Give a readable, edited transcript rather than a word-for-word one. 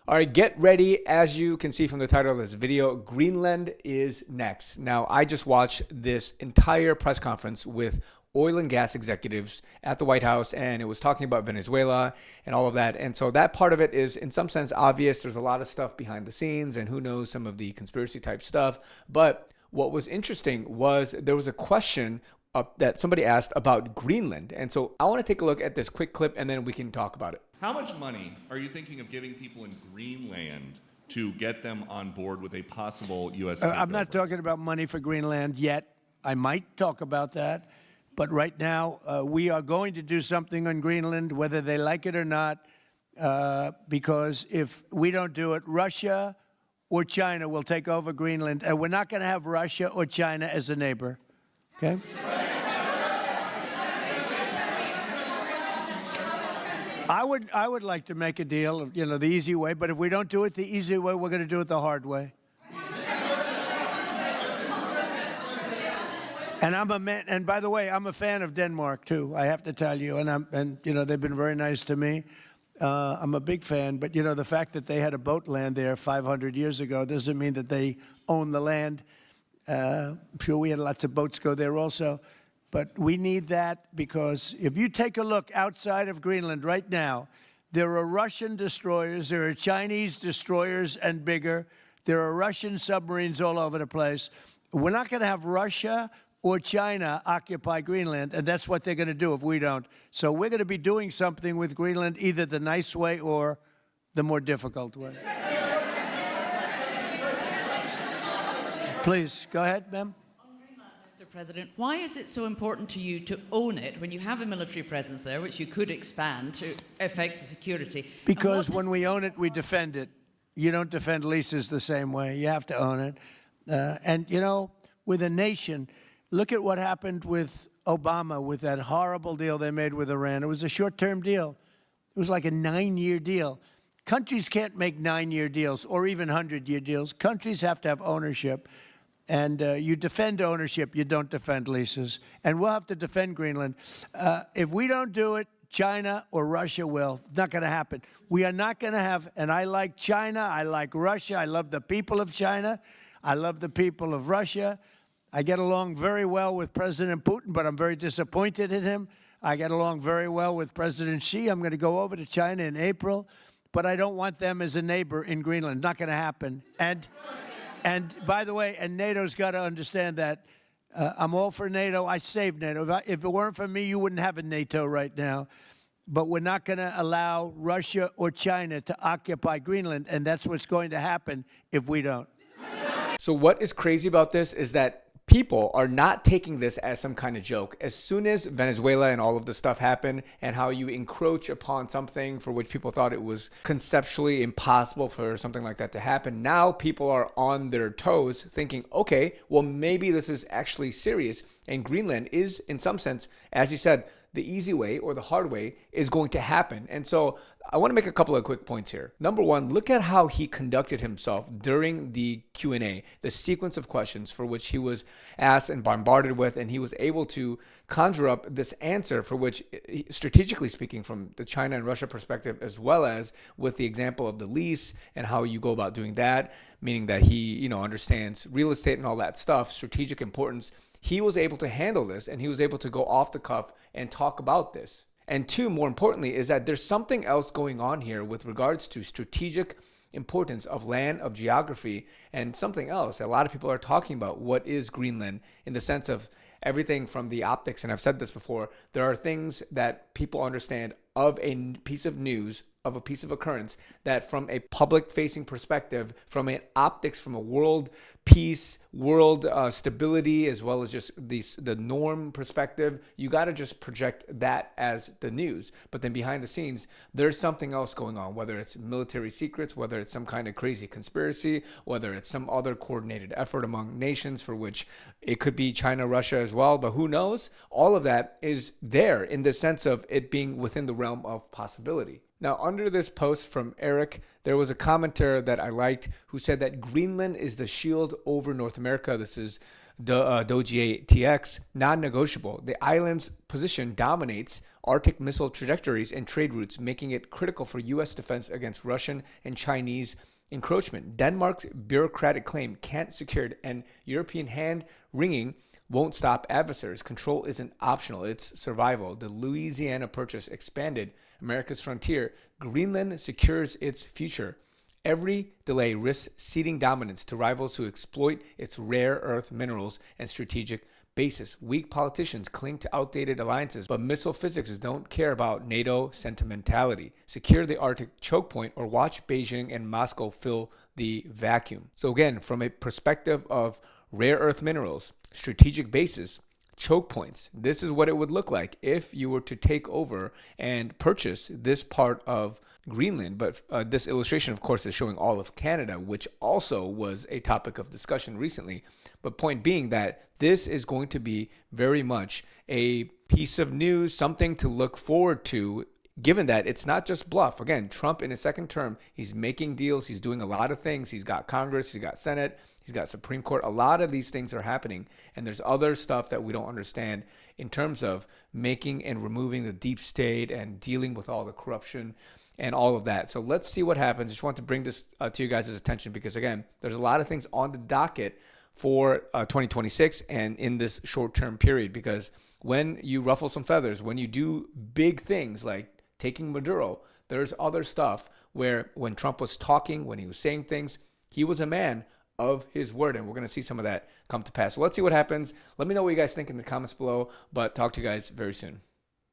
All right, get ready. As you can see from the title of this video, Greenland is next. Now, I just watched this entire press conference with oil and gas executives at the White House, and it was talking about Venezuela and all of that. And so that part of it is in some sense obvious. There's a lot of stuff behind the scenes and who knows, some of the conspiracy type stuff. But what was interesting was there was a question that somebody asked about Greenland. And so I want to take a look at this quick clip and then we can talk about it. How much money are you thinking of giving people in Greenland to get them on board with a possible U.S. takeover? I'm not talking about money for Greenland yet. I might talk about that. But right now, we are going to do something on Greenland, whether they like it or not, because if we don't do it, Russia or China will take over Greenland. And we're not going to have Russia or China as a neighbor. Okay? I would like to make a deal, the easy way, but if we don't do it the easy way, we're going to do it the hard way. And I'm a man, and by the way, I'm a fan of Denmark too, I have to tell you, and they've been very nice to me. I'm a big fan, but the fact that they had a boat land there 500 years ago doesn't mean that they own the land. I'm sure we had lots of boats go there also. But we need that because if you take a look outside of Greenland right now, there are Russian destroyers, there are Chinese destroyers and bigger, there are Russian submarines all over the place. We're not going to have Russia or China occupy Greenland, and that's what they're going to do if we don't. So we're going to be doing something with Greenland, either the nice way or the more difficult way. Please, go ahead, ma'am. Mr. President, why is it so important to you to own it when you have a military presence there, which you could expand to affect the security? Because when we own it, we defend it. You don't defend leases the same way. You have to own it. And, with a nation, look at what happened with Obama, with that horrible deal they made with Iran. It was a short-term deal. It was like a 9-year deal. Countries can't make 9-year deals or even 100-year deals. Countries have to have ownership. And you defend ownership, you don't defend leases. And we'll have to defend Greenland. If we don't do it, China or Russia will. It's not going to happen. We are not going to have, and I like China, I like Russia, I love the people of China, I love the people of Russia. I get along very well with President Putin, but I'm very disappointed in him. I get along very well with President Xi. I'm going to go over to China in April, but I don't want them as a neighbor in Greenland. Not going to happen. And by the way, and NATO's got to understand that. I'm all for NATO. I saved NATO. If it weren't for me, you wouldn't have a NATO right now. But we're not going to allow Russia or China to occupy Greenland, and that's what's going to happen if we don't. So what is crazy about this is that people are not taking this as some kind of joke. As soon as Venezuela and all of this stuff happened and how you encroach upon something for which people thought it was conceptually impossible for something like that to happen, now people are on their toes thinking, okay, well, maybe this is actually serious. And Greenland is, in some sense, as you said, the easy way or the hard way is going to happen. And so I want to make a couple of quick points here. Number one, look at how he conducted himself during the Q&A, the sequence of questions for which he was asked and bombarded with, and he was able to conjure up this answer for which, strategically speaking, from the China and Russia perspective, as well as with the example of the lease and how you go about doing that, meaning that he, understands real estate and all that stuff, strategic importance. He was able to handle this, and he was able to go off the cuff and talk about this. And two, more importantly, is that there's something else going on here with regards to strategic importance of land, of geography, and something else. A lot of people are talking about what is Greenland in the sense of everything from the optics. And I've said this before, there are things that people understand of a piece of news, of a piece of occurrence, that from a public facing perspective, from an optics, from a world peace, world stability, as well as just the norm perspective, you got to just project that as the news. But then behind the scenes, there's something else going on, whether it's military secrets, whether it's some kind of crazy conspiracy, whether it's some other coordinated effort among nations for which it could be China, Russia as well. But who knows? All of that is there in the sense of it being within the realm of possibility. Now, under this post from Eric, there was a commenter that I liked who said that Greenland is the shield over North America. This is Dojier TX, non-negotiable. The island's position dominates Arctic missile trajectories and trade routes, making it critical for U.S. defense against Russian and Chinese encroachment. Denmark's bureaucratic claim can't secured, and European hand-wringing won't stop adversaries. Control isn't optional, it's survival. The Louisiana Purchase expanded America's frontier. Greenland secures its future. Every delay risks ceding dominance to rivals who exploit its rare earth minerals and strategic basis. Weak politicians cling to outdated alliances, but missile physics don't care about NATO sentimentality. Secure the Arctic choke point or watch Beijing and Moscow fill the vacuum. So again, from a perspective of rare earth minerals, strategic bases, choke points, this is what it would look like if you were to take over and purchase this part of Greenland. But this illustration, of course, is showing all of Canada, which also was a topic of discussion recently. But point being that this is going to be very much a piece of news, something to look forward to, given that it's not just bluff. Again, Trump in his second term, he's making deals. He's doing a lot of things. He's got Congress, he's got Senate, he's got Supreme Court. A lot of these things are happening. And there's other stuff that we don't understand in terms of making and removing the deep state and dealing with all the corruption and all of that. So let's see what happens. I just want to bring this to you guys' attention because, again, there's a lot of things on the docket for 2026 and in this short-term period, because when you ruffle some feathers, when you do big things like taking Maduro, there's other stuff where when Trump was talking, when he was saying things, he was a man of his word, and we're going to see some of that come to pass. So let's see what happens. Let me know what you guys think in the comments below, but talk to you guys very soon.